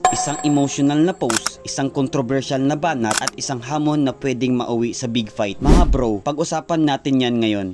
Isang emotional na post, isang controversial na banat at isang hamon na pwedeng mauwi sa big fight. Mga bro, pag-usapan natin yan ngayon.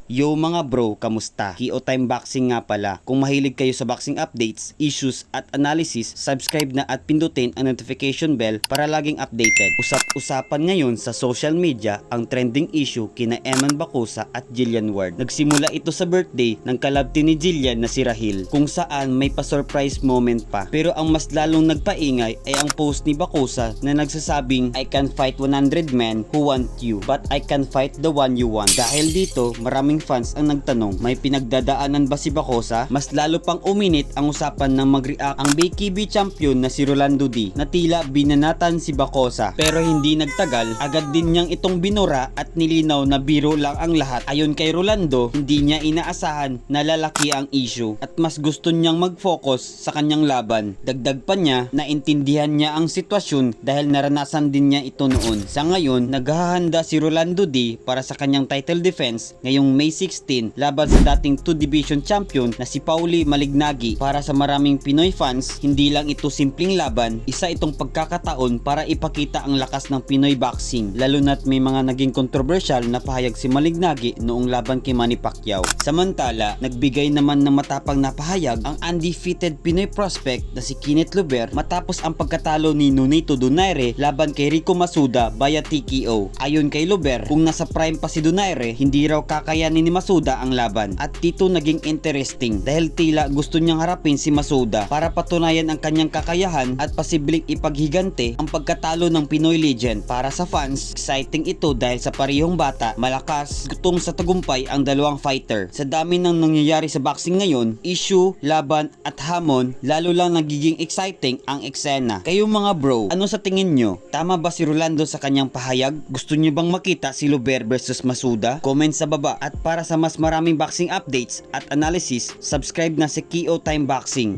Yo mga bro, kamusta? Kio Time Boxing nga pala. Kung mahilig kayo sa boxing updates, issues at analysis, subscribe na at pindutin ang notification bell para laging updated. Usap-usapan ngayon sa social media ang trending issue kina Eman Bacosa at Jillian Ward. Nagsimula ito sa birthday ng kalabti ni Jillian na si Rahil, kung saan may pa-surprise moment pa. Pero ang mas lalong nagpaingay ay ang post ni Bacosa na nagsasabing, I can fight 100 men who want you, but I can fight the one you want. Dahil dito, maraming fans ang nagtanong, may pinagdadaanan ba si Bacosa? Mas lalo pang uminit ang usapan nang mag-react ang BKB champion na si Rolando D na tila binanatan si Bacosa. Pero hindi nagtagal, agad din niyang itong binura at nilinaw na biro lang ang lahat. Ayon kay Rolando, hindi niya inaasahan na lalaki ang issue at mas gusto niyang mag-focus sa kanyang laban. Dagdag pa niya, naintindihan niya ang sitwasyon dahil naranasan din niya ito noon. Sa ngayon, naghahanda si Rolando D para sa kanyang title defense ngayong May 16 laban sa dating 2 division champion na si Paulie Malignaggi. Para sa maraming Pinoy fans, hindi lang ito simpleng laban, isa itong pagkakataon para ipakita ang lakas ng Pinoy boxing, lalo na't may mga naging kontrobersyal na pahayag si Malignaggi noong laban kay Manny Pacquiao. Samantala, nagbigay naman ng matapang na pahayag ang undefeated Pinoy prospect na si Kenneth Luber matapos ang pagkatalo ni Nonito Donaire laban kay Rico Masuda via TKO. Ayon kay Luber, kung nasa prime pa si Donaire, hindi raw kakayanin ni Masuda ang laban, at dito naging interesting dahil tila gusto niyang harapin si Masuda para patunayan ang kanyang kakayahan at posibleng ipaghigante ang pagkatalo ng Pinoy legend. Para sa fans, exciting ito dahil sa parehong bata, malakas, gutong sa tagumpay ang dalawang fighter. Sa dami ng nangyayari sa boxing ngayon, issue, laban at hamon, lalo lang nagiging exciting ang eksena. Kayo mga bro, ano sa tingin nyo? Tama ba si Rolando sa kanyang pahayag? Gusto nyo bang makita si Luber versus Masuda? Comment sa baba. At para sa mas maraming boxing updates at analysis, subscribe na sa Kio Time Boxing.